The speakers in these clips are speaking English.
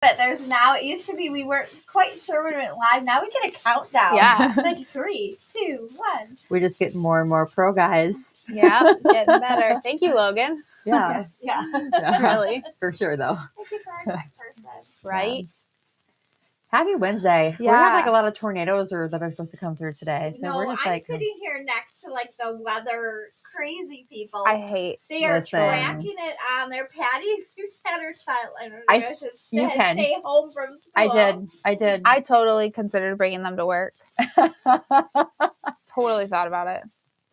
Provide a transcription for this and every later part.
But there's now, it used to be we weren't quite sure when it went live. Now we get a countdown. Yeah. Like 3, 2, 1. We're just getting more and more pro guys. Yeah, getting better. Thank you, Logan. Yeah. Yeah. Really. For sure, though. Thank you for our tech person. Right? Happy Wednesday. We Yeah. have like a lot of tornadoes that are supposed to come through today. So No, we're just I'm like sitting here next to like the weather crazy people. I hate. They are Listen. tracking it on their patio center child. I don't know. I- Should you can. stay home from school. I did. I totally considered bringing them to work. Totally thought about it.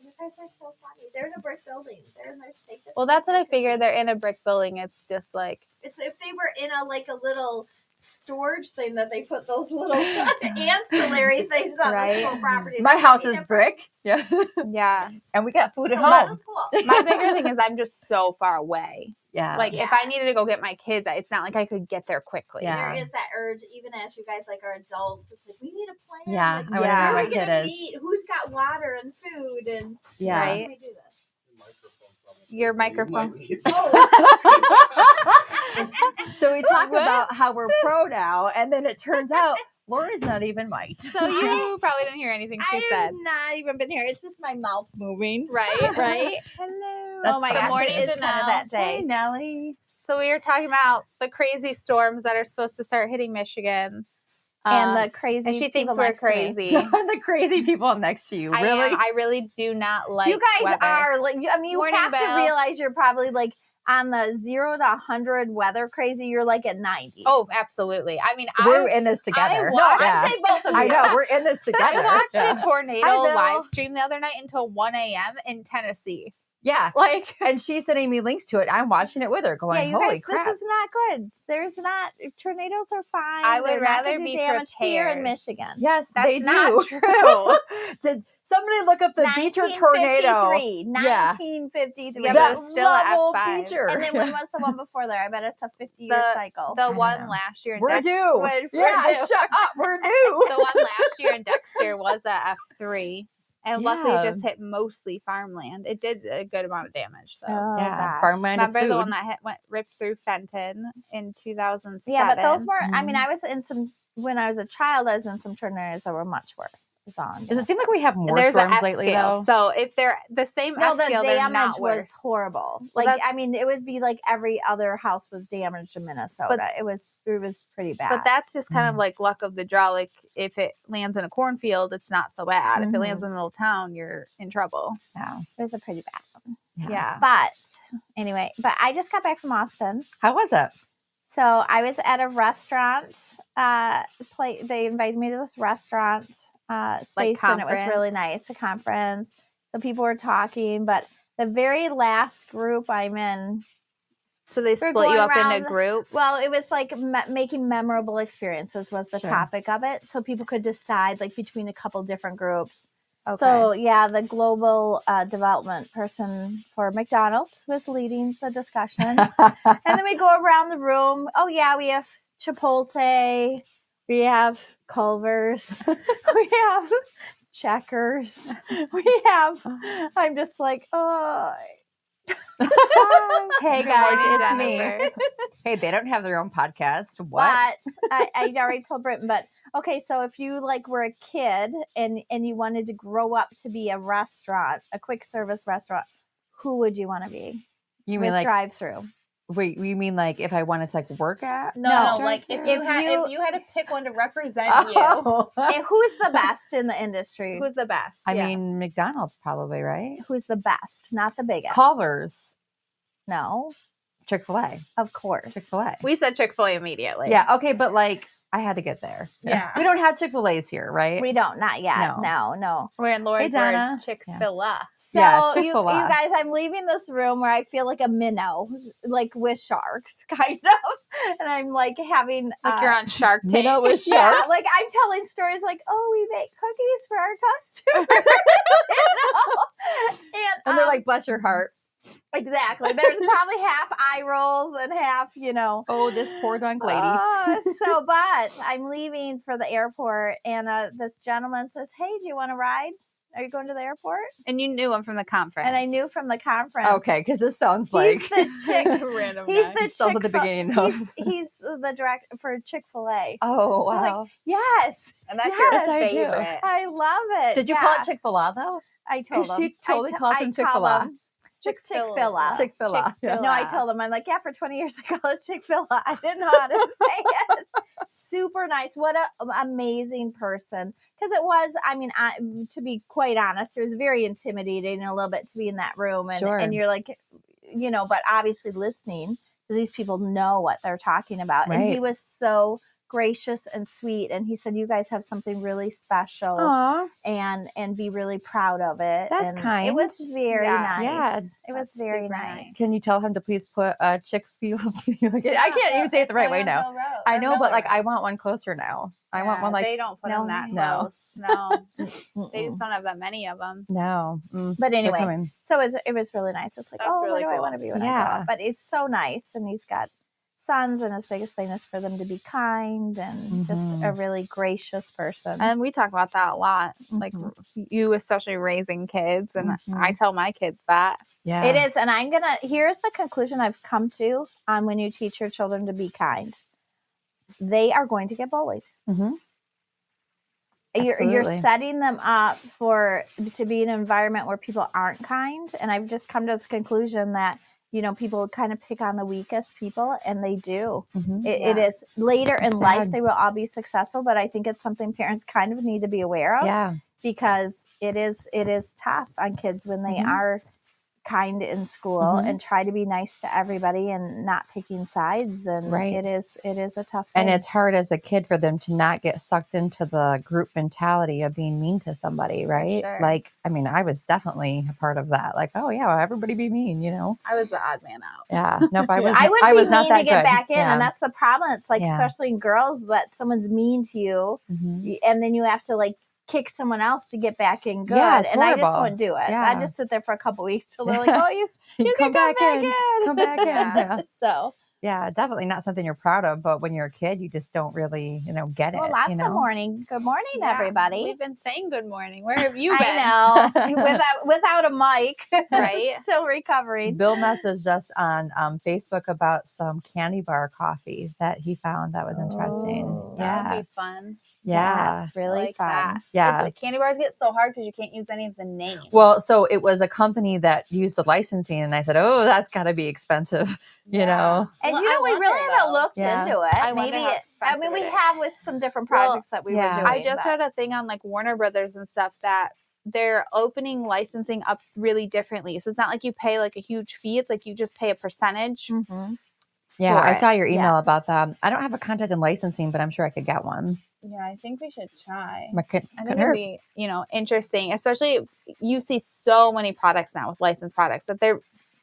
You guys are so funny. They're in a brick building. They're in their safest. Well, that's what I figured. They're in a brick building. It's just like It's if they were in a little storage thing that they put those little ancillary things on Right. the school property. My That's house what is they brick. Yeah. yeah. And we got food at So that home. is cool. My bigger thing is I'm just so far away. Yeah. Like if I needed to go get my kids, it's not like I could get there quickly. Yeah. There is that urge, even as you guys like are adults. It's like we need a plan. Yeah, Like, I wanna know where where are my we gonna kid is. meet? Who's got water and food and Yeah. how Right. can we do this? Your microphone. So we talked What? about how we're pro now, and then it turns out Lori's not even mic'd. So you probably didn't hear anything she I said. have not even been here. It's just my mouth moving. Right? Right? Hello. That's Oh my fine. gosh, Morning, it is kind of Janelle. that Hey, day. Nellie. So we were talking about the crazy storms that are supposed to start hitting Michigan. And the crazy and she thinks people we're next to me. crazy. The crazy people next to you. I Really? am. I really do not like You guys weather. are like, I mean, you Morning, have to Belle. realize you're probably like on the 0 to 100 weather crazy. You're like at 90. Oh, absolutely. I mean, We're in this together. I no, watched- Yeah. I say both of you. I know. We're in this together. I watched Yeah. a tornado Hi, Bill. live stream the other night until 1 a.m. in Tennessee. Yeah. Like, And she's sending me links to it. I'm watching it with her going, Yeah, you holy guys, crap. this is not good. There's not, tornadoes are fine. I would They're not rather gonna do be damage here in prepared. Michigan. Yes, that's they do. not true. Did somebody look up the Beecher tornado? 1953. Yeah, That but it's still at level F5. Beecher. And then when was the one before there? I bet it's a 50-year cycle. The don't one know. last year in We're Dexter. due. We're Yeah, due. shut up. We're due. The one last year in Dexter was a F3. And luckily Yeah. it just hit mostly farmland. It did a good amount of damage though. Oh, Yeah, gosh. farmland is Remember the food. one that ripped through Fenton in 2007? Yeah, but those were, I mean, Mhm. I was in some, when I was a child, I was in some tornadoes that were much worse. Is all I'm Does gonna it seem say. like we have more There's an storms F lately, scale. though? So if they're the same No, F the scale, they're damage not was worse. horrible. Well, Like, that's- I mean, it would be like every other house was damaged in Minnesota. It was pretty bad. But that's just kind of Mm. like luck of the draw. Like if it lands in a cornfield, it's not so bad. If it lands Mhm. in a little town, you're in trouble. Yeah. it was a pretty bad one. Yeah. But anyway, I just got back from Austin. How was it? So I was at a restaurant. They invited me to this restaurant space, and it was conference? really nice. A conference. So people were talking, but the very last group I'm in, So they We're split you going up around- into groups. well, it was like making memorable experiences was the Sure. topic of it. So people could decide like between a couple different groups. Okay. So yeah, the global development person for McDonald's was leading the discussion. And then we go around the room. Oh yeah, we have Chipotle, we have Culver's, we have Checkers, we have. I'm just like, oh. Hey, Good guys, morning, it's me. Jennifer. Hey, they don't have their own podcast. What? But I already told Britton. But okay, so if you like were a kid and you wanted to grow up to be a restaurant, a quick service restaurant, who would you want to be? You With mean like, drive through? wait, you mean like if I wanted to like work at? No, No. like if If you had to pick one to represent Oh. And who's the best in the industry? you, who's the best? I Yeah. mean, McDonald's probably, right? Who's the best? Not the biggest. Culver's, No, Chick-fil-A. of course. Chick-fil-A. we said Chick-fil-A immediately. Yeah, okay, but like I had to get there. Yeah. We don't have Chick-fil-A's here, right? We don't, not yet. No. No. We're in Lori's Donna. word, Chick-fil-A. So Yeah, you Chick-fil-A. guys, I'm leaving this room where I feel like a minnow, like with sharks, kind of. And I'm like having Like you're on Shark Tank. Minnow with yeah, sharks. like I'm telling stories like, oh, we make cookies for our customers. And they're like, bless your heart. exactly. There's probably half eye rolls and half, Oh, this poor drunk lady. but I'm leaving for the airport, and this gentleman says, "Hey, do you want to ride?" Are you going to the airport? And you knew him from the conference. And I knew from the conference. Okay, because this sounds like He's the chick. Random He's guy. the Stuff at the beginning of- He's the director for Chick-fil-A. oh I'm like, wow. yes, And that's Yes, your I do. favorite. I love it. Did you call it Chick-fil-A though? I told 'Cause him. she totally calls him I call Chick-fil-A. him Chick-fil-A. Chick-fil-A. Yeah. No, I told him, I'm like, yeah, for 20 years I call it Chick-fil-A. I didn't know how to say it. Super nice. What an amazing person. Because it was, I mean, to be quite honest, it was very intimidating a little bit to be in that room. And, Sure. and you're like, but obviously listening because these people know what they're talking about. Right. And he was so gracious and sweet. And he said, you guys have something really special. Aw. And be really proud of it. That's and kind. It was very Yeah. nice. Yeah, It was that's very super nice. nice. Can you tell him to please put a Chick-fil-A? I can't even say it the right way now. I know, but like I want one closer now. I want one like they don't put them that No. close. No, they mm-mm. just don't have that many of them. no. But They're anyway, coming. so it was really nice. It's like, That's oh, really where do I cool. want to be when I grow Yeah. up? But it's so nice, and he's got sons, and his biggest thing is for them to be kind and just a really gracious person. And we talk about that a lot. Like Mhm. you, especially raising kids, and Mhm. I tell my kids that. Yeah. It is, and here's the conclusion I've come to on when you teach your children to be kind. They are going to get bullied. Mm-hmm. You're Absolutely. setting them up to be in an environment where people aren't kind. And I've just come to this conclusion that, people kind of pick on the weakest people, and they do. Mm-hmm. It is later in It's life, sad. they will all be successful, but I think it's something parents kind of need to be aware of Yeah. because it is tough on kids when they Mhm. are kind in school Mhm. and try to be nice to everybody and not picking sides. And Right. it is a tough thing. And it's hard as a kid for them to not get sucked into the group mentality of being mean to somebody, right? sure. Like, I mean, I was definitely a part of that. Like, oh yeah, everybody be mean, I was the odd man out. Yeah. Nope. I was. I would I was be not mean that to get good. back in, Yeah. and that's the problem. It's like, Yeah. especially in girls, that someone's mean to you, Mhm. and then you have to like kick someone else to get back in good. Yeah, it's and I just horrible. wouldn't do it. Yeah. I just sit there for a couple weeks till they're like, "Oh, you can come come back back in. in." Come back in. Yeah. Yeah. So, Yeah, definitely not something you're proud of, but when you're a kid, you just don't really, get it. well, lots of morning. Good morning, Yeah, everybody. We've been saying good morning. Where have you been? I know, without a mic, Right? Still recovering. Bill messaged us on Facebook about some candy bar coffee that he found that was interesting. Oh. That Yeah. would be fun. Yeah. That's I really like fun. that. Yeah. The candy bars get so hard because you can't use any of the names. Well, so it was a company that used the licensing, and I said, "Oh, that's got to be expensive," you know. And Well, we I wonder, really haven't though. looked Yeah. into it. I wonder Maybe how we expensive it is. have with some different Well, projects that we yeah. were doing. I just but- heard a thing on like Warner Brothers and stuff that they're opening licensing up really differently. So it's not like you pay like a huge fee. It's like you just pay a percentage. Mhm. Yeah, for I it. saw your Yeah. email about that. I don't have a contact in licensing, but I'm sure I could get one. Yeah, I think we should try. I I think it'd be, interesting, especially if you see so many products now with licensed products that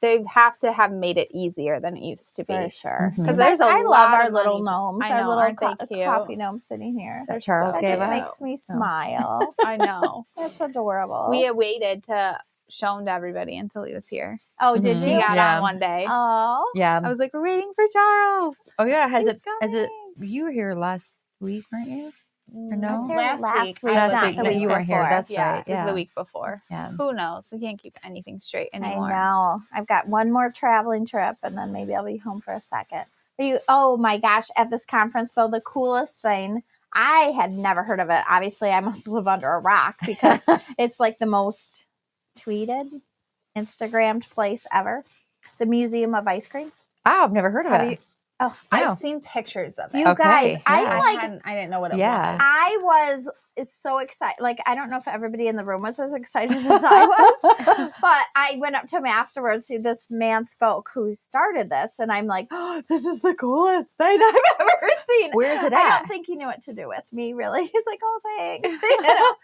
they have to have made it easier than it used to be. For sure. Mhm. Because there's a I lot love our of little money. gnomes, I our know, little aren't they cute? coffee gnomes sitting here. That Charles so That gave just us. makes me smile. I know. That's adorable. We had waited to show him to everybody until he was here. oh, did Mhm. He you? got Yeah. on one day. Oh, Yeah. I was like, we're waiting for Charles. Oh yeah. He's Is it? coming. You were here last week, weren't you? Or no? I was here Last last week. week, I was not Last week. the No, week you weren't here. before. That's Yeah, right. it was Yeah. the week before. Yeah. Who knows? We can't keep anything straight anymore. I know. I've got one more traveling trip, and then maybe I'll be home for a second. But oh my gosh! At this conference, though, the coolest thing, I had never heard of it. Obviously, I must live under a rock because it's like the most tweeted, Instagrammed place ever. The Museum of Ice Cream. Oh, I've never heard of Have it. you? Oh, No. I've seen pictures of it. you guys! Okay, I yeah. like. I didn't know what it Yeah. was. I was so excited. Like, I don't know if everybody in the room was as excited as I was, but I went up to him afterwards. This man spoke who started this, and I'm like, oh, this is the coolest thing I've ever seen. Where's it I at? don't think he knew what to do with me, really. He's like, oh, thanks. You know?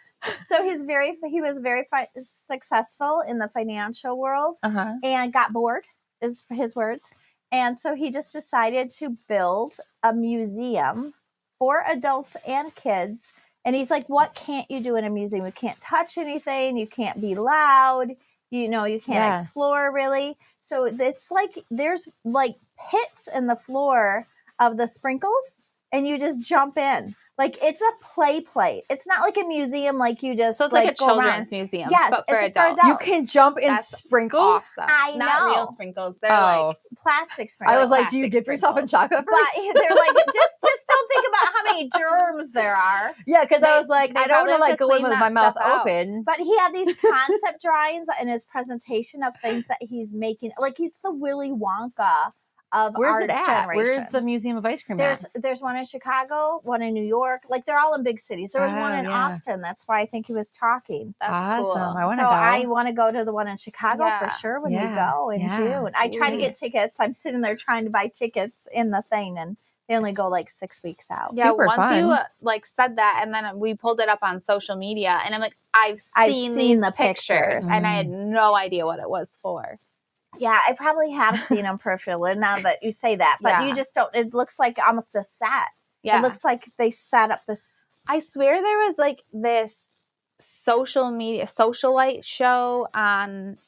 So he was very successful in the financial world Uh-huh. and got bored, is his words. And so he just decided to build a museum for adults and kids. And he's like, what can't you do in a museum? You can't touch anything. You can't be loud. You can't Yeah. explore really. So it's like there's like pits in the floor of the sprinkles and you just jump in. Like, it's a play. It's not like a museum, like you just So it's like a go around. children's museum, Yes, but for it's adults. You can jump in That's sprinkles. Awesome. I Not know. real sprinkles. They're like Plastic sprinkles. I was like, do you plastic dip yourself in sprinkles. chocolate but first? they're like, just don't think about how many germs there are. Yeah, because I They- was like, they I don't want probably to have like to go in clean with my that mouth stuff out. open. But he had these concept drawings in his presentation of things that he's making. Like, he's the Willy Wonka of Where's our it at? generation. Where's the Museum of Ice Cream There's at? there's one in Chicago, one in New York. Like, they're all in big cities. There was one Oh, in yeah. Austin. That's why I think he was talking. That's Awesome. cool. I want to So go. I want to go to the one in Chicago for Yeah. sure when we Yeah. go in Yeah. June. I try to Sweet. get tickets. I'm sitting there trying to buy tickets in the thing, and they only go like 6 weeks out. Yeah, Super once fun. you like said that, and then we pulled it up on social media, and I'm like, I've seen seen these the pictures, pictures. and I had no idea what it was for. Yeah, I probably have seen them peripherally now that you say that, but Yeah. you just don't. It looks like almost a set. Yeah, It looks like they set up this. I swear there was like this social media socialite show on,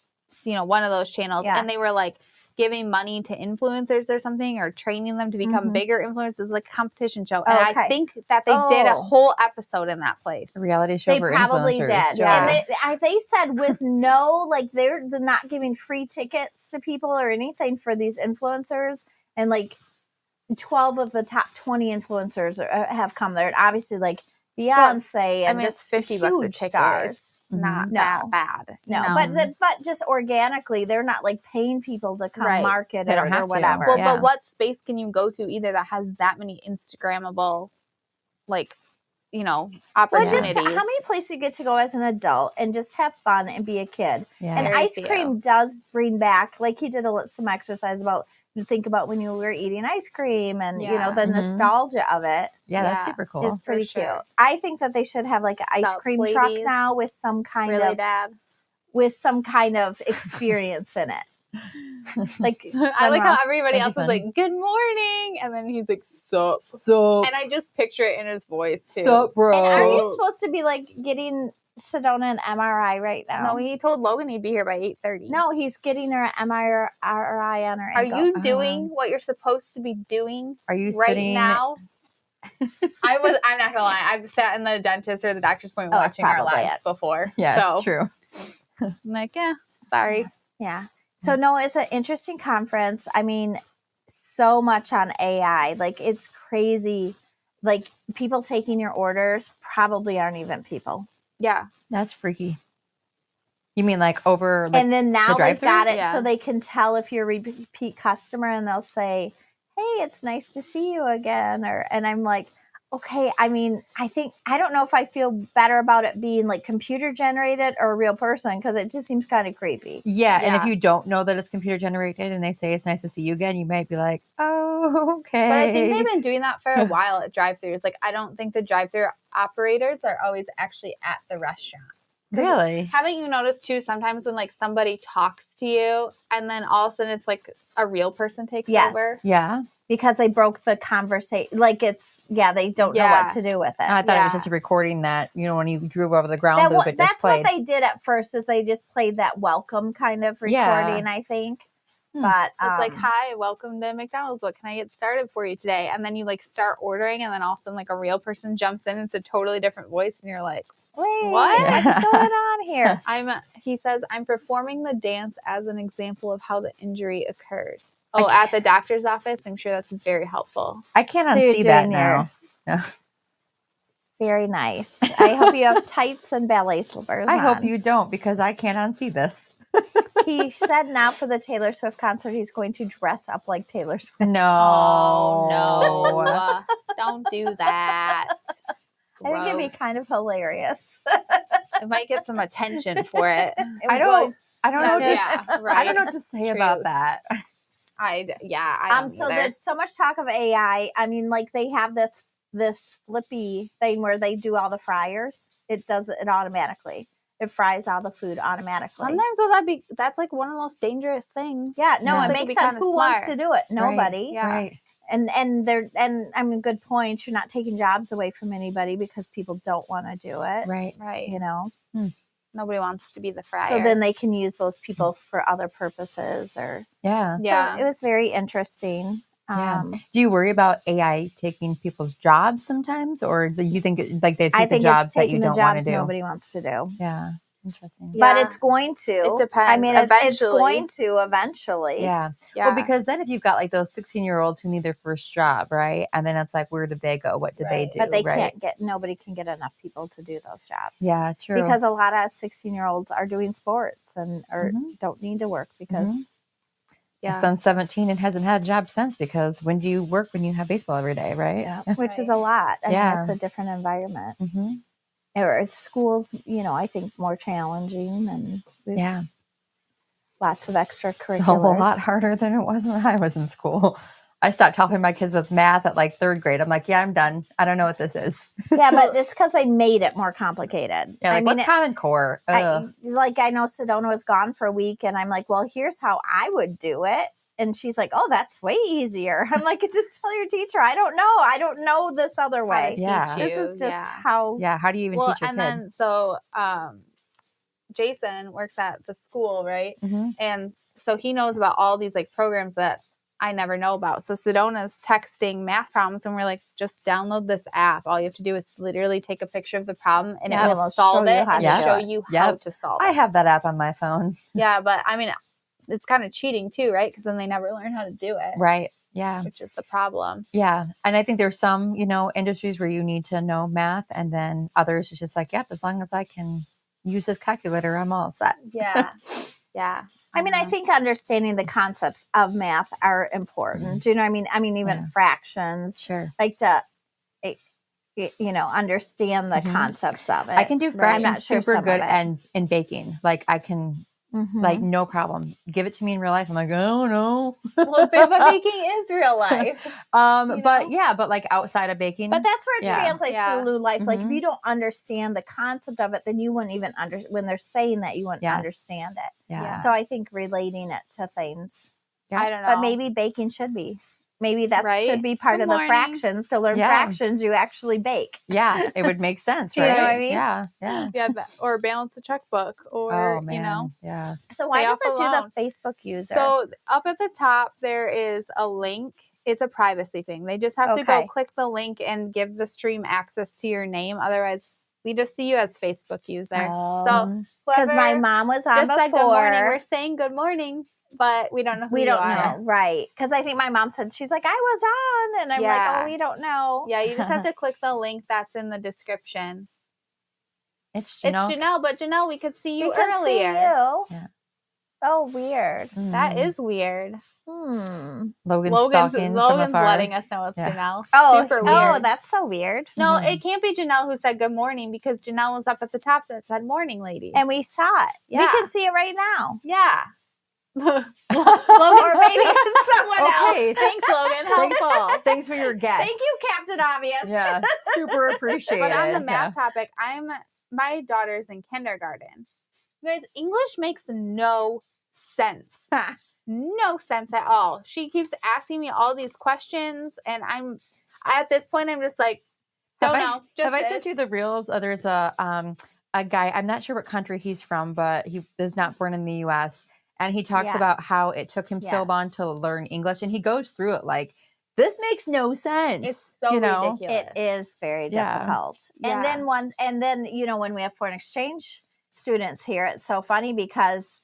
one of those channels, Yeah. and they were like giving money to influencers or something, or training them to become Mhm. bigger influencers, like competition show. And I Okay. think that they did a Oh. whole episode in that place. A reality show They for probably influencers. did, Yeah. and they said with no, like they're not giving free tickets to people or anything for these influencers, and like 12 of the top 20 influencers have come there, and obviously like Beyonce and it's just $50 a huge ticket. stars. It's not No. that bad. you No, know? but just organically, they're not like paying people to come Right. market They don't it have or to. whatever. Well, Yeah. but what space can you go to either that has that many Instagrammable, like, Well, opportunities? just how many places you get to go as an adult and just have fun and be a kid. Yeah. And Very ice few. cream does bring back, like he did some exercise about, you think about when you were eating ice cream and, Yeah. the Mhm. nostalgia of it Yeah, that's Yeah. super cool. is pretty sure. cute. I think that they should have like an ice Sup, cream truck ladies? now with some kind Really, of Dad? experience in it. Like I like how Grandma. everybody That'd else be is fun. like, "Good morning," and then he's like, "Sup," So, and I just picture it in his voice too. Sup, bro? And are you So- supposed to be like getting Sedona an MRI right now? No, he told Logan he'd be here by 8:30. No, he's getting her MRI on her Are ankle. you doing what you're supposed to be doing are you right sitting now? I'm not gonna lie. I've sat in the dentist or the doctor's appointment Oh, that's watching our probably lives it. before. Yeah, so true. I'm like, yeah, sorry. Yeah. So no, it's an interesting conference. I mean, so much on AI. Like, it's crazy. Like, people taking your orders probably aren't even people. Yeah, That's freaky. You mean like over like And then now they've drive-thru? got it Yeah. so they can tell if you're a repeat customer, and they'll say, "Hey, it's nice to see you again." And I'm like, okay, I mean, I don't know if I feel better about it being like computer generated or a real person, because it just seems kind of creepy. Yeah, and if Yeah. you don't know that it's computer generated and they say it's nice to see you again, you might be like, "Oh, okay." but I think they've been doing that for a while at drive-thrus. Like, I don't think the drive-thru operators are always actually at the restaurant. Really? Haven't you noticed too? Sometimes when like somebody talks to you, and then all of a sudden it's like a real person takes Yes. over. Yeah. Because they broke the conversation. Like, they don't know Yeah. what to do with it. I thought it Yeah. was just a recording that, when you drove over the ground loop, it just That's played. what they did at first, is they just played that welcome kind of Yeah. recording, I think. Hmm. But It's like, "Hi, welcome to McDonald's. What can I get started for you today?" And then you like start ordering, and then all of a sudden like a real person jumps in. It's a totally different voice, and you're like, wait, What? what's going on here? He says, "I'm performing the dance as an example of how the injury occurred." Oh, at the doctor's office? I'm sure that's very helpful. I can't So you're unsee that doing now. Very nice. I hope you have tights and ballet slippers. I hope on. you don't, because I can't unsee this. He said now for the Taylor Swift concert, he's going to dress up like Taylor Swift. No. Oh, no. Don't do that. I think it'd be Gross. kind of hilarious. It might get some attention for it. I don't know. Yeah, right. I don't know what to say about Truth. that. I don't So either. there's so much talk of AI. I mean, like, they have this flippy thing where they do all the fryers. It does it automatically. It fries all the food automatically. Sometimes that's like one of the most dangerous things. Yeah, no, Yeah. it So it could makes be sense. kinda Who wants smart. to do it? Nobody. Yeah. Right. And I mean, good point. You're not taking jobs away from anybody because people don't want to do it. Right. Right. Nobody wants to be the fryer. So then they can use those people for other purposes, or Yeah. yeah. So it was very interesting. Do you worry about AI taking people's jobs sometimes, or do you think like they I take the think jobs it's that you taking the don't want to jobs do? nobody wants to do. Yeah, interesting. But Yeah. it's going to. It depends. I mean, it's Eventually. going to eventually. Yeah. Yeah. Well, because then if you've got like those 16-year-olds who need their first job, right? And then it's like, where did they go? What did they do? But they right? can't get, nobody can get enough people to do those jobs. Yeah, true. Because a lot of 16-year-olds are doing sports and or don't need to work because. My son's 17 and hasn't had a job since, because when do you work when you have baseball every day, right? Yeah. Which is a lot. I mean, it's a different environment. Or it's schools, I think more challenging and lots of extracurriculars. It's a whole lot harder than it was when I was in school. I stopped helping my kids with math at like 3rd grade. I'm like, yeah, I'm done. I don't know what this is. Yeah, but it's because they made it more complicated. Yeah, like what's Common Core? I know Sedona was gone for a week, and I'm like, well, here's how I would do it. And she's like, oh, that's way easier. I'm like, just tell your teacher. I don't know. I don't know this other way. Yeah. This is just how. Yeah, how do you even teach your kid? And then so Jason works at the school, right? And so he knows about all these like programs that I never know about. So Sedona's texting math problems, and we're like, just download this app. All you have to do is literally take a picture of the problem, and it will solve it and show you how to solve it. I have that app on my phone. Yeah, but I mean, it's kind of cheating too, right? Because then they never learn how to do it. Right. Yeah. Which is the problem. Yeah. And I think there's some, industries where you need to know math, and then others it's just like, yep, as long as I can use this calculator, I'm all set. Yeah. Yeah. I mean, I think understanding the concepts of math are important. Do you know what I mean? I mean, even fractions. Sure. Like to, understand the concepts of it. I can do fractions I'm not sure super good of it. and in baking. Like I can, like no problem. Give it to me in real life. I'm like, oh no. Well, but baking is real life. But like outside of baking. But that's where it translates to the new life. Like if Mhm. you don't understand the concept of it, then you wouldn't even when they're saying that, you wouldn't Yes. understand it. Yeah. So I think relating it to things. I don't know. But maybe baking should be. Maybe that should be part Good of morning. the fractions. To learn fractions, you actually bake. Yeah, it would make sense, You right? know what I mean? Yeah, yeah. Yeah, or balance a checkbook, or Yeah. So why Pay does off it do a loan. the Facebook user? So up at the top there is a link. It's a privacy thing. They just have to go click the link and give the stream access to your name. Otherwise, we just see you as Facebook user. So because my mom was on just before. said good morning. We're saying good morning, but we don't know who we you don't are. know, right? Because I think my mom said she's like I was on, and I'm like, oh, we don't know. Yeah, you just have to click the link that's in the description. It's Janelle. It's Janelle, but Janelle, we could see you We could earlier. see you. Yeah. Oh, weird. That is weird. Logan's stalking from afar. letting us know it's Janelle. Oh, super weird. Oh, that's so weird. No, it can't be Janelle who said good morning, because Janelle was up at the top that said morning, ladies. And we saw it. Yeah. We can see it right now. Yeah. Or maybe it's someone else. Thanks, Logan. Helpful. Thanks for your guess. Thank you, Captain Obvious. Yeah, super appreciated. But on the math topic, my daughter's in kindergarten. You guys, English makes no sense. No sense at all. She keeps asking me all these questions, and at this point I'm just like, don't know. Have I sent you the reels? There's a guy, I'm not sure what country he's from, but he is not born in the US, and he talks about how it took him so long to learn English, and he goes through it like, this makes no sense. It's so ridiculous. It is very difficult. And then when we have foreign exchange students here, it's so funny because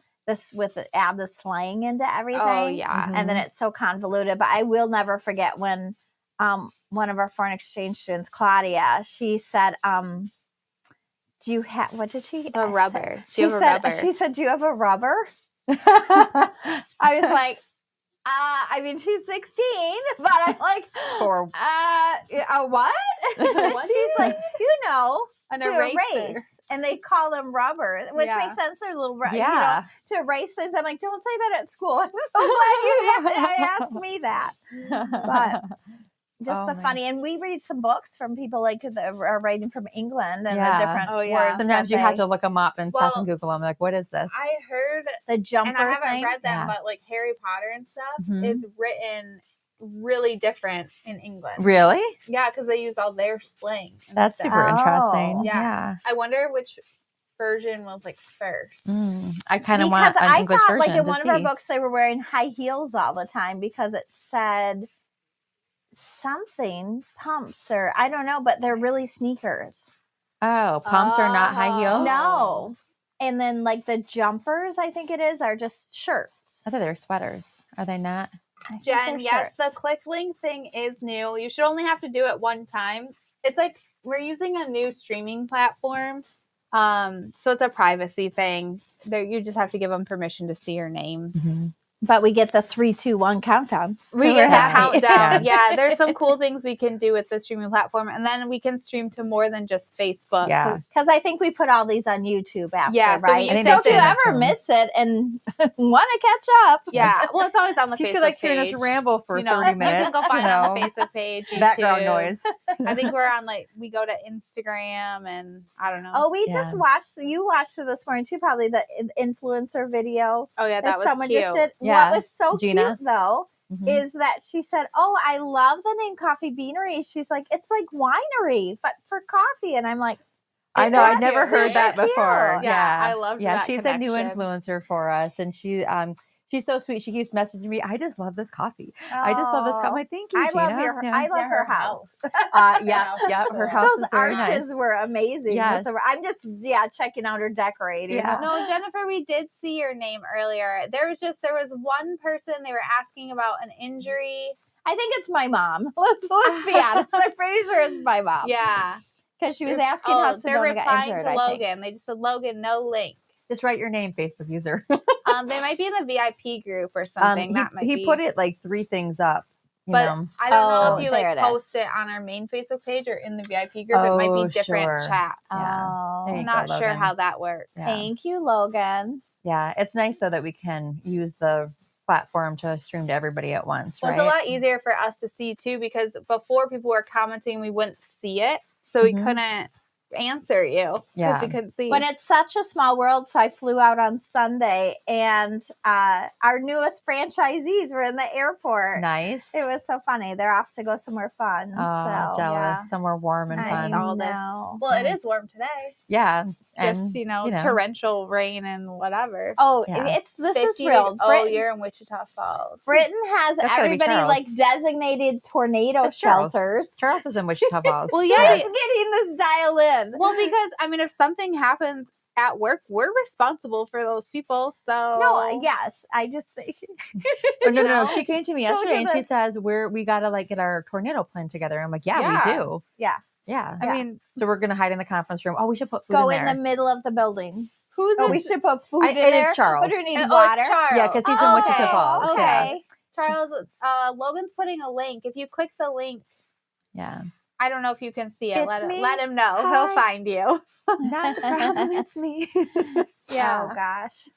add the slang into everything. Oh yeah. And then it's so convoluted. But I will never forget when one of our foreign exchange students, Claudia, she said, do you have, what did she a rubber? She said, do you have a rubber? I was like, she's 16, but I'm like, a what? She's like, an to erase, and they call them rubber, which makes sense. They're little, to erase things. I'm like, don't say that at school. I'm so glad you asked me that. But just funny, and we read some books from people like that are writing from England and the different words. Sometimes you have to look them up and stuff and Google them. Like, what is this? I heard the jumper, and I haven't thing. read them, but like Harry Potter and stuff is written really different in England. Really? Yeah, because they use all their slang. That's super interesting. Yeah. I wonder which version was like first. I kind of want an English version. Like in one of our books, they were wearing high heels all the time because it said something pumps, or I don't know, but they're really sneakers. Oh, pumps are not high heels? No. And then like the jumpers, I think it is, are just shirts. I thought they were sweaters. Are they not? Jen, yes, the click link thing is new. You should only have to do it one time. It's like we're using a new streaming platform. So it's a privacy thing. There, you just have to give them permission to see your name. Mm-hmm. But we get the 3, 2, 1 countdown. We get that countdown. Yeah, there's some cool things we can do with the streaming platform. And then we can stream to more than just Facebook. Yeah. Because I think we put all these on YouTube after, yeah, so right? So if you ever miss it and want to catch up. Yeah, well, it's always on the Facebook page. You feel like hearing us ramble for 30 minutes. You can go find it on the Facebook page, YouTube. Background noise. I think we're on, like, we go to Instagram and I don't know. Oh, we just watched, you watched it this morning too, probably the influencer video. Oh, yeah, that was someone cute. just did. Yeah. What was so Gina. cute though is that she said, "Oh, I love the name Coffee Beanery." She's like, "It's like winery, but for coffee." And I'm like, I know, I'd never heard that before. Yeah, I love that. Yeah, she's connection. a new influencer for us, and she's so sweet. She keeps messaging me. I just love this coffee. I just love this coffee. I'm like, thank you, Gina. I love her house. Her house Those is very arches nice. were amazing. Yes. I'm just checking out her decorating. Yeah. No, Jennifer, we did see your name earlier. There was one person they were asking about an injury. I think it's my mom. Let's be honest. I'm pretty sure it's my mom. Yeah, because she was asking how they're Sedona got replying injured. to Logan. They just said, "Logan, no link." Just write your name, Facebook user. They might be in the VIP group or something. He put it like 3 things up. But I don't know if you there like post it on our main Facebook page or in the VIP group. It might be different chats. Oh, I'm not sure how that works. Yeah. Thank you, Logan. Yeah, it's nice though that we can use the platform to stream to everybody at once. Well, right? it's a lot easier for us to see too, because before people were commenting, we wouldn't see it, so we couldn't answer you because we couldn't see. But it's such a small world, so I flew out on Sunday, and our newest franchisees were in the airport. Nice. It was so funny. They're off to go somewhere fun. Oh, so, jealous. Somewhere warm and fun. All this. Well, it is warm today. Yeah. Just, torrential rain and whatever. Oh, this is real. You're in Wichita Falls. Britain has everybody like designated tornado shelters. Charles is in Wichita Falls. Well, yeah, getting this dial in. Well, because if something happens at work, we're responsible for those people. So no, yes, I just think. No. She came to me yesterday and she says we gotta like get our tornado plan together. I'm like, we do. Yeah. Yeah. I mean, so we're going to hide in the conference room. Oh, we should put food in there. the middle of the building. We should put food in there. It is Charles. But do you need water? Yeah, because he's in Wichita Falls. Okay. Yeah. Charles, Logan's putting a link. If you click the link, I don't know if you can see it. Let him know. Hi. He'll find you. Not the problem, it's me. Yeah. Oh, gosh.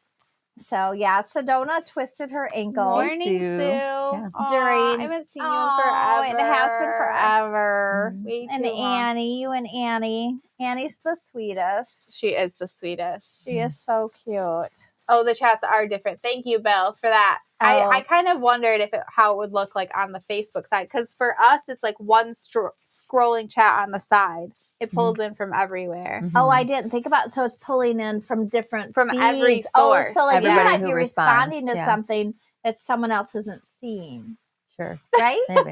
So, Sedona twisted her ankle. Morning, Sue. Yeah. I haven't seen you in forever. It has been forever. And Annie, you and Annie. Annie's the sweetest. She is the sweetest. She is so cute. Oh, the chats are different. Thank you, Bill, for that. I kind of wondered how it would look like on the Facebook side. Because for us, it's like one scrolling chat on the side. It pulls in from everywhere. Oh, I didn't think about it. So it's pulling in from different feeds. Every source. Oh, so like everybody you might who be responds, responding to something that someone else isn't seeing. Sure. Right? Maybe.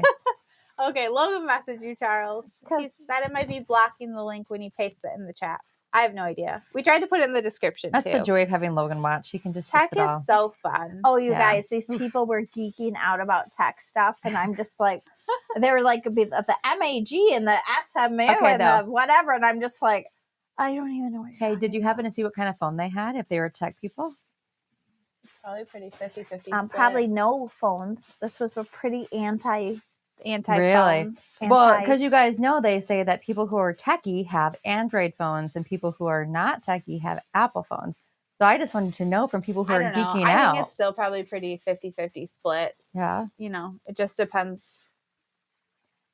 Okay, Logan messaged you, Charles. He said it might be blocking the link when he pastes it in the chat. I have no idea. We tried to put it in the description, That's the joy of having Logan watch. He can just tech fix it all. is so fun. Oh, you guys, these people were geeking out about tech stuff, and I'm just like, they were like the MAG and the SMU and the whatever, and I'm just like, I don't even know what Hey, did you happen to see what kind of phone they had, if they were tech people? Probably pretty 50-50 probably no phones. This was a pretty anti-phone. Really? Well, because you guys know they say that people who are techie have Android phones and people who are not techie have Apple phones. So I just wanted to know from people who are geeking out. I think it's still probably pretty 50-50 split. Yeah. It just depends.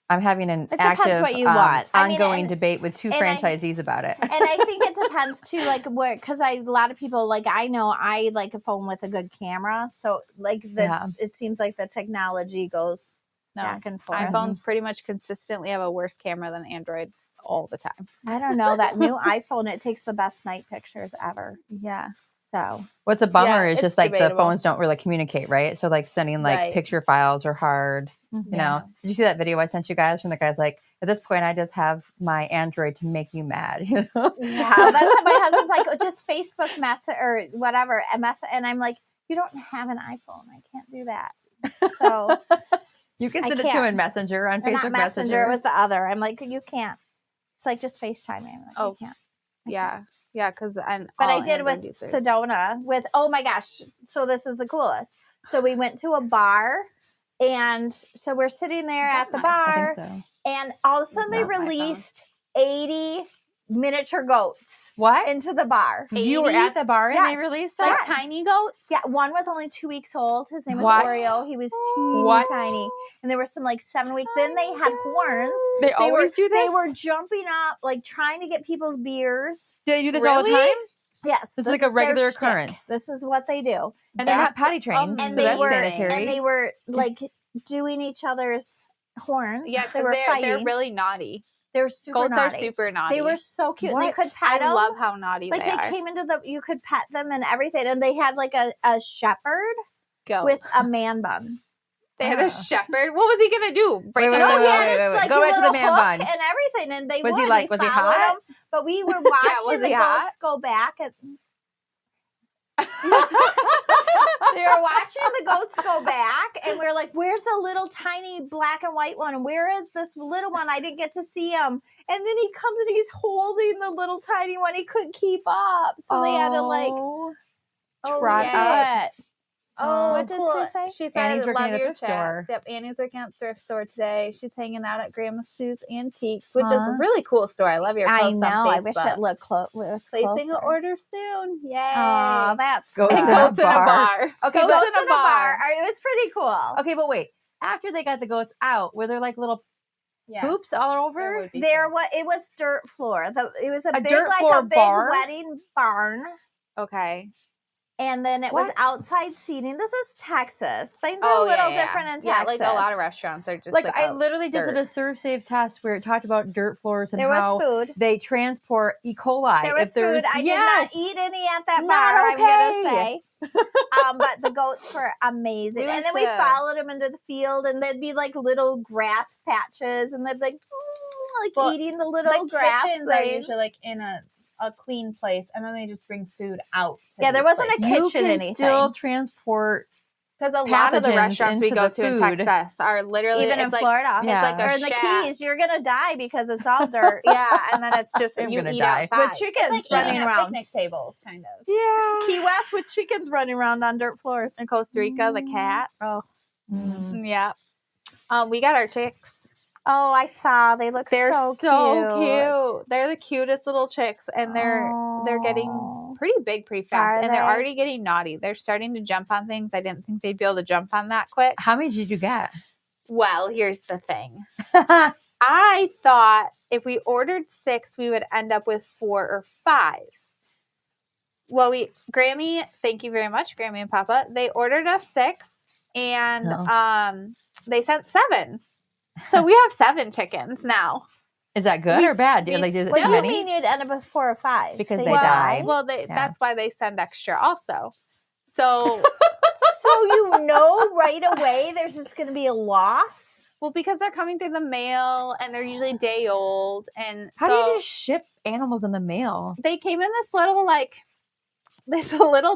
I'm having an active, what you want. ongoing debate with 2 franchisees about it. And I think it depends too, like where, because a lot of people, like I know I like a phone with a good camera. So like it seems like the technology goes back and forth. iPhones pretty much consistently have a worse camera than Android all the time. I don't know. That new iPhone, it takes the best night pictures ever. Yeah. So what's a bummer is just like debatable. the phones don't really communicate, right? So like sending like picture files are hard. You know, did you see that video I sent you guys from the guy's like, at this point, I just have my Android to make you mad. You know? Yeah, that's how my husband's like, oh, just Facebook message or whatever, and I'm like, you don't have an iPhone, I can't do that. So you can send it to him in Messenger on Facebook not Messenger. It was the other. I'm like, you can't. It's like just FaceTime me. I'm like, you can't. Yeah, because but I did with Sedona. With oh my gosh, so this is the coolest. So we went to a bar. And so we're sitting there at the bar, and all of a sudden they released 80 miniature goats. What? Into the bar. 80? You were at the bar and they released that? Like tiny goats? Yeah, one was only 2 weeks old. His name was Oreo. He was teeny tiny. And there were some like 7-week. Then they had horns. They always do this? They were jumping up, like trying to get people's beers. Do they do this all the time? Yes. This is like a regular occurrence. This is what they do. And they're not potty trained, and so that's sanitary. And they were like doing each other's horns. Yeah, because they're really naughty. They were super naughty. Goats are super naughty. They were so cute. And you could pet them. I love how naughty they are. Like they came into you could pet them and everything. And they had like a shepherd with a man bun. They had a shepherd. What was he gonna do? Break wait, like go back to the man bun and everything. And they was he like? Was he hot? Him. But we were watching the goats go back. We were watching the goats go back, and we were like, "Where's the little tiny black and white one? And where is this little one? I didn't get to see him." And then he comes and he's holding the little tiny one. He couldn't keep up, so they had to like trot up. Oh, what did she say? She said, Annie's working love at a your thrift store. Yep, Annie's working at the thrift store today. She's hanging out at Grandma Sue's Antiques, which is a really cool store. I love your post on Facebook. I wish it looked Placing an order soon. Yay. Oh, that's cool. Goats in a bar. Okay, goats in a bar. It was pretty cool. Okay, but wait. After they got the goats out, were there like little poops all over? It was dirt floor. It was a big dirt floor big bar? wedding barn. Okay. And then it was outside seating. This is Texas. Things are a little different in Texas. Yeah, like a lot of restaurants are just like I literally just did a Serve Safe test where it talked about dirt floors and how food. They transport E. coli. There was food. I did not eat any at that bar, I'm going to say. But the goats were amazing. And then we followed them into the field, and there'd be like little grass patches, and they'd be like eating the little grass. Kitchens are usually like in a clean place, and then they just bring food out. There wasn't a kitchen. You can still transport because a lot of the restaurants we go to in Texas are literally even in Florida. It's like or in the Keys, you're gonna die because it's all dirt. And then it's just you eat outside with chickens running around, picnic tables, kind of. Yeah, Key West with chickens running around on dirt floors. In Costa Rica, the cats. Yeah. We got our chicks. Oh, I saw. They're so cute. They're the cutest little chicks, and they're getting pretty big pretty fast, and they're already getting naughty. They're starting to jump on things. I didn't think they'd be able to jump on that quick. How many did you get? Well, here's the thing. I thought if we ordered 6, we would end up with 4 or 5. Well, Grammy, thank you very much, Grammy and Papa. They ordered us 6, and they sent 7. So we have 7 chickens now. Is that good or bad? Is it too many? You mean you'd end up with 4 or 5? Because they die? Well, that's why they send extra also. So, right away there's just going to be a loss? Well, because they're coming through the mail and they're usually day old. And how do you just ship animals in the mail? They came in this little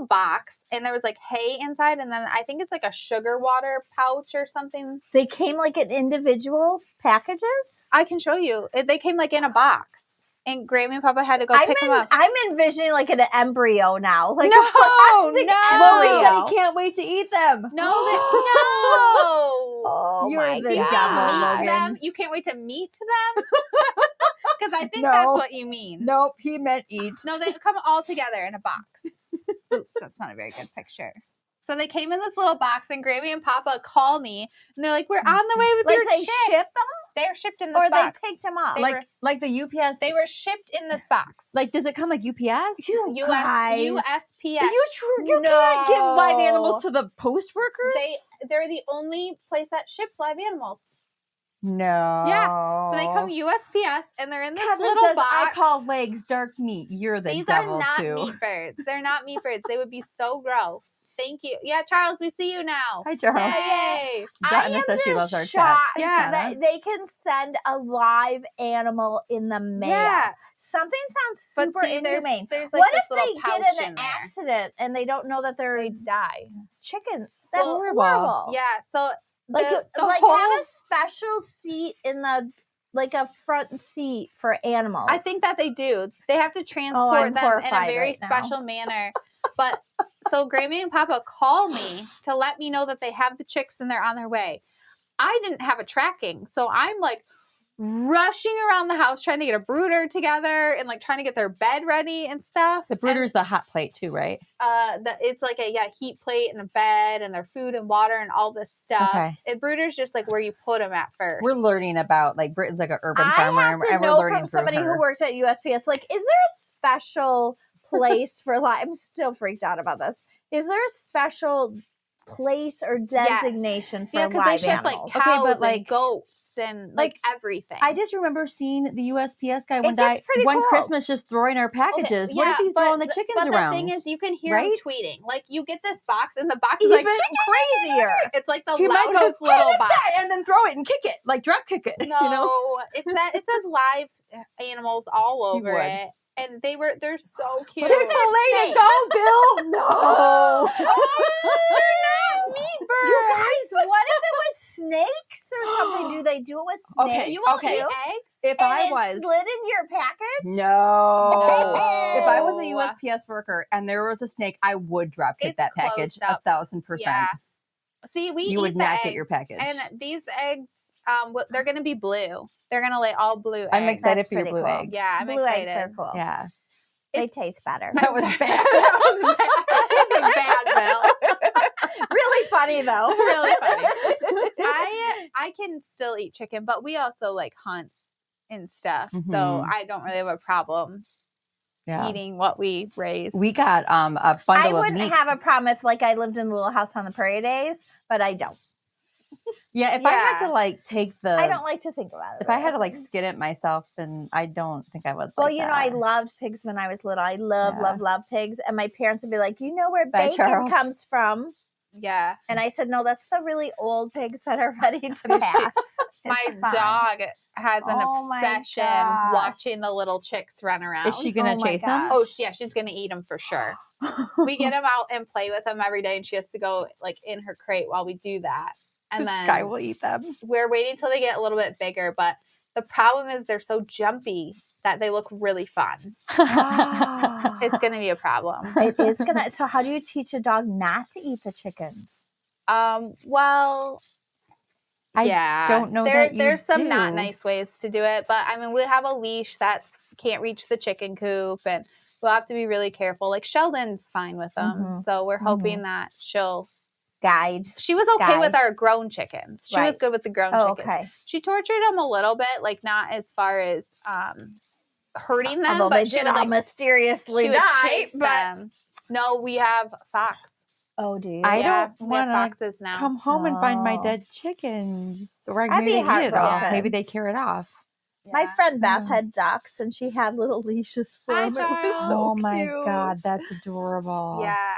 box, and there was like hay inside, and then I think it's like a sugar water pouch or something. They came like in individual packages? I can show you. They came like in a box, and Grammy and Papa had to go pick them up. I'm envisioning like an embryo now. Like no, a plastic embryo. He can't wait to eat them. No. Oh, you're the devil, Logan. You can't wait to meet them? Because I think that's what you mean. Nope, he meant eat. No, they come all together in a box. Oops, that's not a very good picture. So they came in this little box, and Grammy and Papa call me, and they're like, "We're on the way with your chicks." Ship them? They're shipped in this box. Or they picked them up. Like the UPS. They were shipped in this box. Like, does it come like UPS? USPS. You can't give live animals to the post workers? They're the only place that ships live animals. No. Yeah. So they come USPS and they're in this Kevin little says, box. I call legs dark meat. You're the These devil are not too. meat birds. They're not meat birds. They would be so gross. Thank you. Yeah, Charles, we see you now. Hi, Charles. Yay. Dotna says she loves our cats. shocked Yeah. that they can send a live animal in the mail. Yeah. Something sounds But super see, inhumane. there's like What this if little they pouch get in in an there. accident and they don't know that they're They die. chicken? That's Well, horrible. Yeah. So Like, the like whole, have a special seat in the, like a front seat for animals. I think that they do. They have to I'm transport them in a horrified very right now. special manner. But so Grammy and Papa call me to let me know that they have the chicks and they're on their way. I didn't have a tracking. So I'm like rushing around the house trying to get a brooder together and like trying to get their bed ready and stuff. The brooder's the hot plate too, right? It's like a heat plate and a bed and their food and water and all this stuff. Okay. And brooder's just like where you put them at first. We're learning about, like, Britain's like an urban I farmer. have to and we're know learning from somebody through her. who works at USPS, like, is there a special place for live? I'm still freaked out about this. Is there a special place or designation for because they live ship like animals? cows Okay, but, and like- goats and like everything. I just remember seeing the USPS guy one gets pretty one cold. Christmas just throwing our packages. What is he throwing the chickens but around? the thing is, you can hear right? him tweeting. Like, you get this box, and the box is Even like crazier. it's like the he might go, loudest little "What's box. that?" and then throw it and kick it, like drop kick it. No, You know? it says live animals all He over would. it, and they're so cute. Chick-fil-A to go, Bill. No. They're not meat birds. You guys, what if it was snakes or something? Do they do it with snakes? Okay, You won't okay. eat eggs? If And I it was slid in your package? No. If I was a No. USPS worker and there was a snake, I would drop kick It's that package closed up. 1,000%. Yeah. See, we You eat would the not eggs, get your package. and these eggs, they're going to be blue. They're going to lay all blue I'm eggs. excited That's for your pretty blue cool. eggs. Yeah, I'm Blue eggs are excited. cool. Yeah. They taste better. That was bad. That was bad. That was bad, Bill. Really funny though. Really funny. I can still eat chicken, but we also like hunt and stuff, so Mhm. I don't really have a problem Yeah. eating what we raise. We got a I bundle of wouldn't meat. have a problem if like I lived in the little house on the prairie days, but I don't. Yeah, if I had Yeah. to like take the I don't like to think about it. if I had to like really. skin it myself, then I don't think I would. Well, like you know, that. I loved pigs when I was little. I love Yeah. pigs. And my parents would be like, you know where Bye, bacon Charles. comes from? yeah. And I said, no, that's the really old pigs that are ready to pass. My It's fine. dog has an Oh my obsession gosh. watching the little chicks run around. Is she gonna Oh my chase them? gosh. Oh, yeah, she's gonna eat them for sure. We get them out and play with them every day, and she has to go like in her crate while we do that. And The then Sky will eat them. we're waiting till they get a little bit bigger. But the problem is they're so jumpy that they look really fun. It's gonna be a problem. It is gonna. So, how do you teach a dog not to eat the chickens? Well, I yeah, don't know There, that you there's some not do. nice ways to do it, but I mean, we have a leash that's can't reach the chicken coop, and we'll have to be really careful. Like Sheldon's fine with them, Mhm. so we're hoping that she'll. Guide. She was okay with Guide. our grown chickens. She was Right. good with the grown Oh, chickens. okay. She tortured them a little bit, like not as far as hurting them, Although but they she did would all like mysteriously she would die. chase But them. No, we have fox. oh, do you? I Yeah, don't we have wanna foxes now. come home and find my Oh. dead chickens, or I'd maybe be they eat it off. heartbroken. Maybe they carry it off. My Yeah. friend Beth Oh. had ducks, and she had little leashes for Hi, them. It was Charles. so oh my cute. god, that's adorable. Yeah.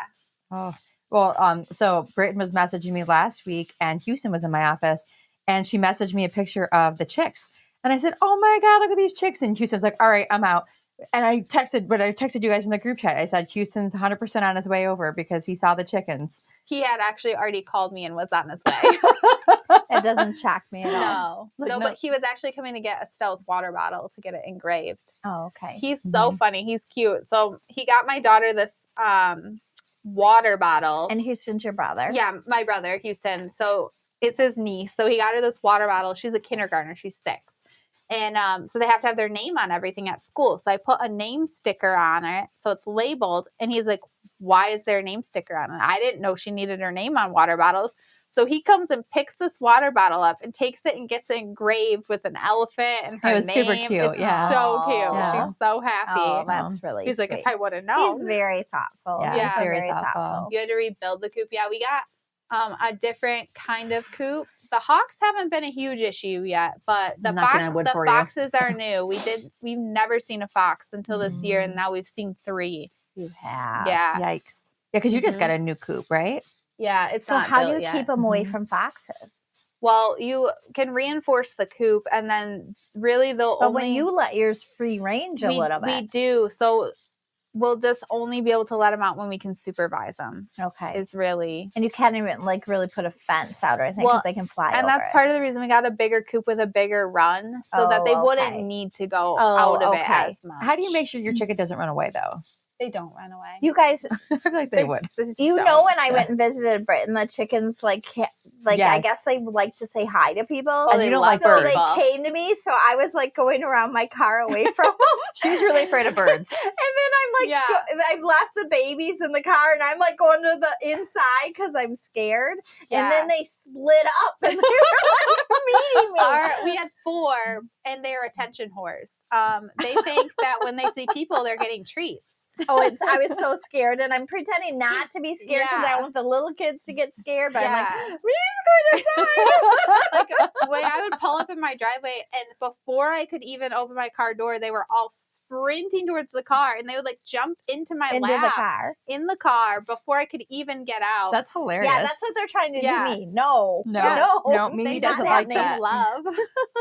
Oh, well, so Britton was messaging me last week, and Houston was in my office, and she messaged me a picture of the chicks, and I said, "Oh my god, look at these chicks!" And Houston's like, "All right, I'm out." And I texted you guys in the group chat. I said, "Houston's 100% on his way over because he saw the chickens." He had actually already called me and was on his way. It doesn't shock me at all. No, Like, no. but he was actually coming to get Estelle's water bottle to get it engraved. Oh, okay. He's so funny. He's cute. So he got my daughter this water bottle. And Houston's your brother. Yeah, my brother, Houston. So it's his niece. So he got her this water bottle. She's a kindergartner. She's 6. And so they have to have their name on everything at school. So I put a name sticker on it. So it's labeled. And he's like, why is there a name sticker on it? I didn't know she needed her name on water bottles. So he comes and picks this water bottle up and takes it and gets it engraved with an elephant and her It was name. super cute, It's yeah. so cute. Yeah. She's so happy. Oh, that's really He's sweet. like, if I would have known. He's very thoughtful. Yeah, he's He's very very thoughtful. thoughtful. You had to rebuild the coop. Yeah, we got a different kind of coop. The hawks haven't been a huge issue yet, but the foxes are new. We've never seen a fox until this year, and now we've seen 3. You have. Yeah. Yikes. Yeah, because you just got a new coop, right? Yeah, it's so not how built do you yet. keep them away from foxes? Well, you can reinforce the coop, and then really they'll But when you let yours free range a little bit. We do. So we'll just only be able to let them out when we can supervise them. Okay. Is really. And you can't even like really put a fence out or anything because they can fly and over that's it. part of the reason we got a bigger coop with a bigger run so that they wouldn't need to go out of it as much. How do you make sure your chicken doesn't run away though? They don't run away. You guys, I feel like they would. You know, when I went and visited Britain, the chickens I guess they like to say hi to people. Oh, you don't like so birds. they came to me, so I was like going around my car away from them. She's really afraid of birds. And then I'm like, I've left the babies in the car, and I'm like going to the inside because I'm scared. Yeah. And then they split up, and they were like meeting me. We had 4, and they're attention whores. They think that when they see people, they're getting treats. I was so scared, and I'm pretending not to be scared because I want the little kids to get scared. But I'm like, we're just going inside. Like when I would pull up in my driveway, and before I could even open my car door, they were all sprinting towards the car, and they would like jump into my lap in the car before I could even get out. That's hilarious. Yeah, that's what they're trying to do to me. No. Mimi doesn't like that. Love.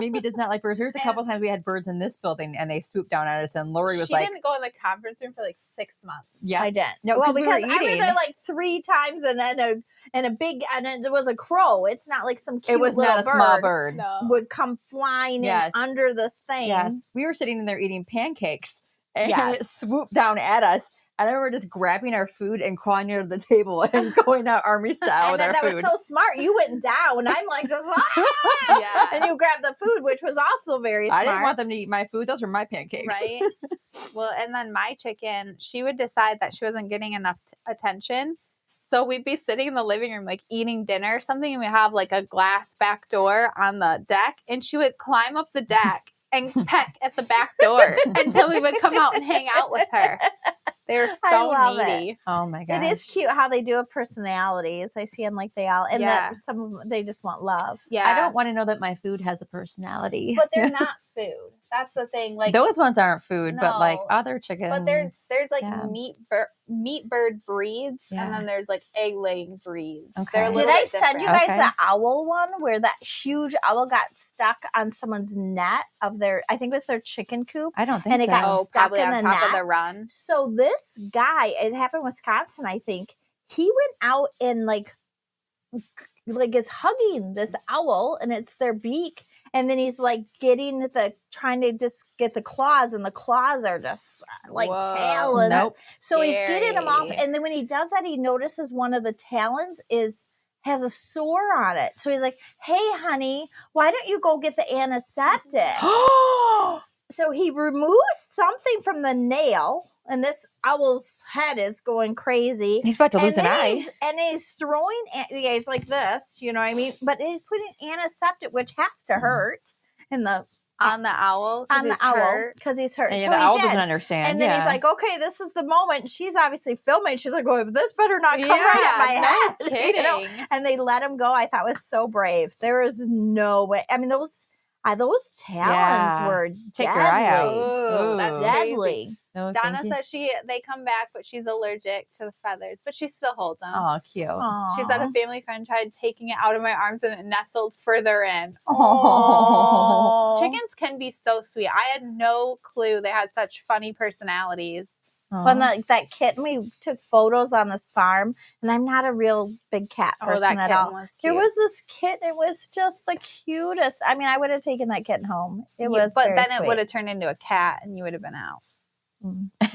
Mimi does not like birds. There's a couple times we had birds in this building, and they swooped down at us, and Lori was she didn't go in the conference room for like 6 months. Yeah, I didn't. No, because we were I was there like 3 times, and it was a crow. It's not like some cute. It was little not a small bird. No. Would come flying in under this thing. Yes, we were sitting in there eating pancakes, and it swooped down at us. And I remember just grabbing our food and crawling under the table and going out army style with our food. And that was so smart. You went down. I'm like, just and you grabbed the food, which was also very smart. I didn't want them to eat my food. Those were my pancakes. Right. Well, and then my chicken, she would decide that she wasn't getting enough attention. So we'd be sitting in the living room, like eating dinner or something, and we have like a glass back door on the deck, and she would climb up the deck and peck at the back door until we would come out and hang out with her. They were so needy. Oh my gosh. It is cute how they do have personalities. I see them like they all, and that some of them, they just want love. Yeah. I don't want to know that my food has a personality. But they're not food. That's the thing. Like those ones aren't food, but like other chickens. But there's like meat bird breeds, and then there's like egg laying breeds. Okay. Did I send you guys the owl one where that huge owl got stuck on someone's net of their? I think it was their chicken coop. I don't think and it got stuck in the top net of the run. So this guy, it happened in Wisconsin, I think. He went out and like is hugging this owl, and it's their beak. And then he's like trying to just get the claws, and the claws are just like talons. Nope. So he's getting them off. And then when he does that, he notices one of the talons has a sore on it. So he's like, "Hey, honey, why don't you go get the antiseptic?" So he removes something from the nail, and this owl's head is going crazy. He's about to lose an eye. And he's throwing, he's like this, you know what I mean? But he's putting antiseptic, which has to hurt, on the owl because he's hurt. And so the he owl did. doesn't understand. And then he's like, "Okay, this is the moment." She's obviously filming. She's like, "Oh, this better not come right at my head." Kidding. You know? And they let him go. I thought it was so brave. There is no way. I mean, those talons were take deadly. your eye out. Ooh, that's deadly. Crazy. No, Donna says they come back, but she's allergic to the feathers, but she still holds them. Oh, cute. Aww. She said a family friend tried taking it out of my arms, and it nestled further in. Aww. Chickens can be so sweet. I had no clue they had such funny personalities. When that kitten, we took photos on this farm, and I'm not a real big cat person at all. There was this kitten. It was just the cutest. I mean, I would have taken that kitten home. It would have turned into a cat, and you would have been out.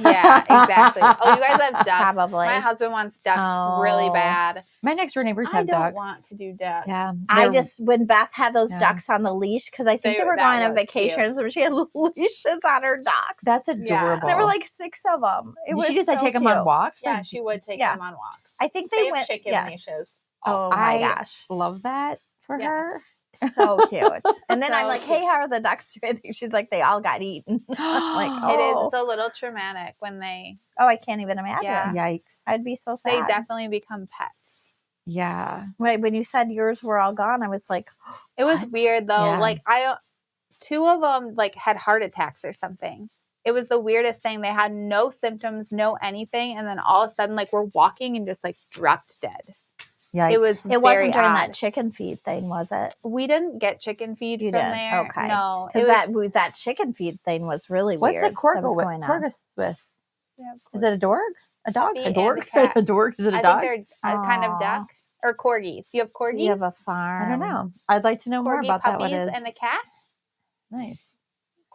Yeah, exactly. Oh, you guys have ducks. Probably. My husband wants ducks really bad. My next door neighbors have ducks. I don't want to do ducks. Yeah, when Beth had those ducks on the leash, because I think they were going on vacations, and she had leashes on her ducks. That's adorable. Yeah. There were like 6 of them. Did she just take them on walks? Yeah, she would take them on walks. I think they went chicken leashes. Oh my gosh, love that for her. So cute. And then I'm like, "Hey, how are the ducks doing?" She's like, "They all got eaten." I'm like, oh. It's a little traumatic when they. Oh, I can't even imagine. Yeah. Yikes! I'd be so sad. They definitely become pets. Yeah. When you said yours were all gone, I was like, It was what? weird though. Yeah. Like two of them like had heart attacks or something. It was the weirdest thing. They had no symptoms, no anything, and then all of a sudden, like we're walking and just like dropped dead. Yikes. It was. It wasn't during odd. that chicken feed thing, was it? We didn't get chicken feed You from did? there. Okay. No, Because that chicken feed thing was really What's weird. a quirk that was with? going on. Quirkus with? Yeah, Is it a dork? A dog? Puppy A and dork? a cat. A dork? Is it a I dog? think they're a kind of duck or corgis. You have corgis? You have a farm. I don't know. I'd like to know more Corgi about that. What puppies is? and a cat. Nice.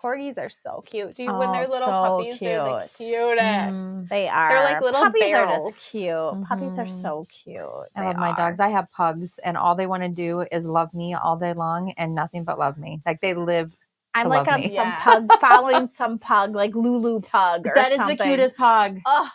Corgis are so cute, dude. When Oh, they're little so puppies, they're the cute. cutest. Mm. They are. They're like little puppies are barrels. just cute. Puppies are Mhm. so cute. I love my dogs. I have pugs, and all they want to do is love me all day long and nothing but love me. Like they live. I'm to like love on me. some Yeah. pug, following some pug, like Lulu pug or That is something. the cutest pug. Oh,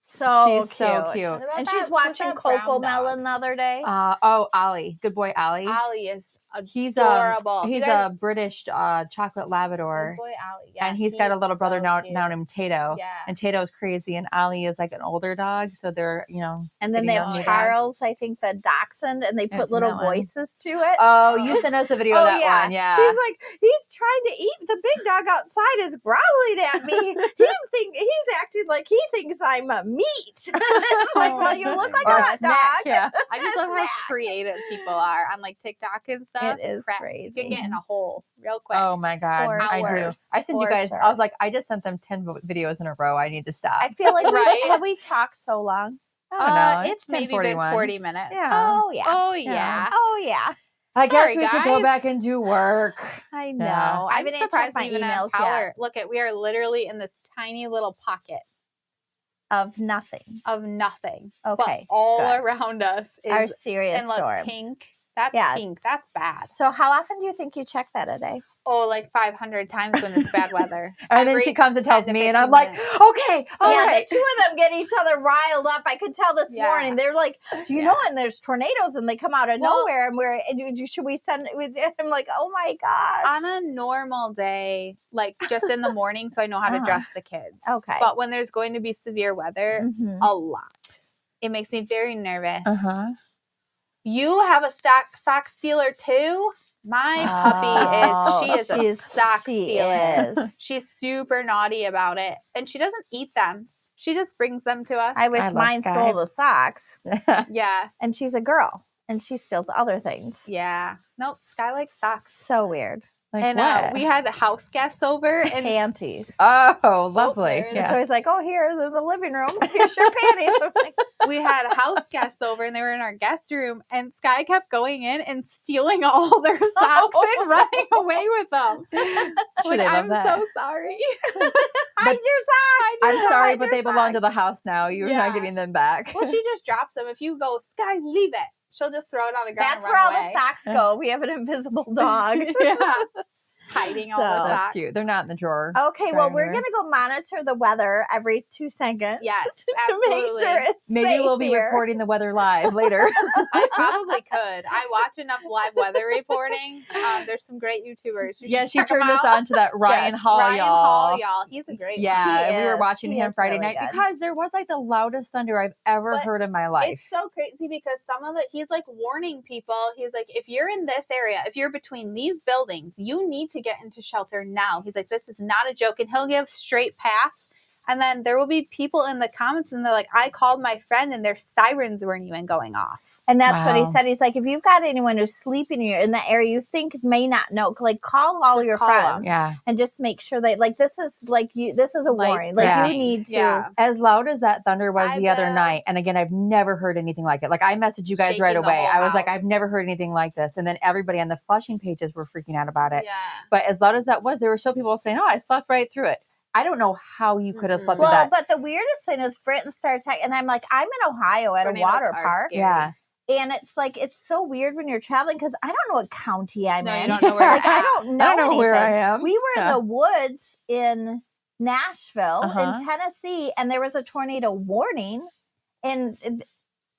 so She's so cute. What about And that- she's who's watching that brown Coco dog? Melon the other day. Ollie. Good boy, Ollie. Ollie is He's adorable. he's You guys- a British chocolate Labrador, Good boy, Ollie. Yeah, and he's got a little brother so now cute. named Tato. Yeah. And Tato's crazy, and Ollie is like an older dog, so they're And then getting they a have new dog. Charles, I think the dachshund, and they haven't put seen little that one. voices to it. Oh, you sent us a video of that one, yeah. He's like, he's trying to eat. The big dog outside is growling at me. He's acting like he thinks I'm a meat. It's like, well, you look like Or a hot snack, dog. yeah. I just love how Snack. creative people are on like TikTok and stuff. It is Crap, crazy. You can get in a hole real quick. Oh my god, For I do. hours. I sent you For guys. sure. I was like, I just sent them 10 videos in a row. I need to stop. I feel like Right? have we talked so long? I don't know. It's maybe been 10:41. 40 minutes. Yeah. Oh yeah. Oh yeah. Oh yeah. I guess Sorry, we should go guys. back and do work. I know. Yeah. I I'm haven't checked surprised my we even have emails power. yet. Look at we are literally in this tiny little pocket Of nothing. of nothing. Okay, But all good. around us is Our serious and look, storms. pink. That's Yeah. pink. That's bad. So how often do you think you check that a day? Oh, like 500 times when it's bad weather. And then Every she comes and tells 10 to me, and 15 I'm like, minutes. okay, all Yeah, right. the two of them get each other riled up. I could tell this Yeah. morning. They're like, you Yeah. know, and there's tornadoes and they come out of Well- nowhere. And should we send? I'm like, oh my god. On a normal day, like just in the morning, so I know how to Uh-huh. dress the kids. Okay. But when there's going to be severe weather, Mhm. a lot. It makes me very nervous. Uh-huh. You have a sock stealer too? My puppy is a sock stealer. Is. She's super naughty about it. And she doesn't eat them. She just brings them to us. I wish love mine Sky. stole the socks. Yeah. And she's a girl, and she steals other things. Yeah. Nope. Sky likes socks. So weird. Like And what? we had house guests over and Panties. Oh, lovely. there it is. It's Yeah. always like, oh, here's in the living room. Here's your panties. I'm like, we had house guests over and they were in our guest room and Sky kept going in and stealing all their socks and running away with them. Sure, Like, they love I'm that. so sorry. hide your socks. I'm sorry, Hide but your they belong to socks. the house now. You're Yeah. not getting them back. Well, she just drops them. If you go, Sky, leave it. She'll just throw it on the ground. That's and where run all away. the socks go. We have an invisible dog. Yeah. Hiding all So- the That's socks. cute. They're not in the drawer. Okay, well, Sorry, we're Mary. going to go monitor the weather every 2 seconds. Yes, to make absolutely. sure it's Maybe safe we'll be here. reporting the weather live later. I probably could. I watch enough live weather reporting. There's some great YouTubers. You Yeah, should she check 'em turned us out. on to that Ryan Yes, Hall, Ryan y'all. Hall, y'all. He's a great one. Yeah, He we were is. watching He him is Friday really night good. because there was like the loudest thunder I've ever But heard in my life. It's so crazy because some of it, he's like warning people. He's like, if you're in this area, if you're between these buildings, you need to get into shelter now. He's like, this is not a joke. And he'll give straight paths. And then there will be people in the comments and they're like, I called my friend and their sirens weren't even going off. And that's what he Wow. said. He's like, if you've got anyone who's sleeping in that area you think may not know, like call all Just your call friends Yeah. and just make sure they like this is like you. This is a Like, warning. Like yeah. you need to. Yeah. As loud as that thunder was I the other bet. night, and again, I've never heard anything like it. Like I messaged you guys Shaking right the away. whole I was like, house. I've never heard anything like this. And then everybody on the Flushing pages were freaking out about it. Yeah. But as loud as that was, there were still people saying, "Oh, I slept right through it." I don't know how you could have slept Mhm. through Well, that. but the weirdest thing is Britton started texting, and I'm like, I'm in Ohio at Tornadoes a water are park, scary. Yeah. and it's like it's so weird when you're traveling because I don't know what county I'm No, in. you don't know where like you're I at. don't know. I don't know where I anything. am. We were in Yeah. the woods in Nashville, Uh-huh. in Tennessee, and there was a tornado warning, and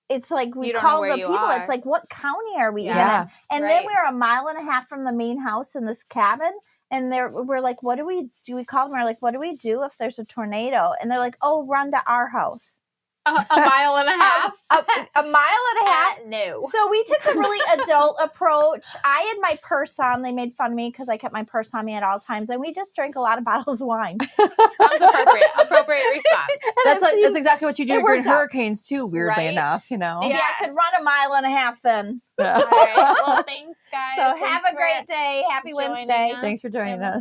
it's like we You don't know called where the you people. are. It's like, what county are we Yeah. in? And then Right. we were a mile and a half from the main house in this cabin. And we're like, what do we do? We call them. We're like, what do we do if there's a tornado? And they're like, oh, run to our house. a mile and a half. A mile and a half. No. So we took the really adult approach. I had my purse on. They made fun of me because I kept my purse on me at all times, and we just drank a lot of bottles of wine. Sounds appropriate. Appropriate response. That's exactly what you do during worked out. hurricanes too. Weirdly enough, you know. Maybe I could run a mile and a half then. Yeah. All right. Well, thanks, guys. So have a great day. Happy joining Wednesday. us. Thanks for joining us.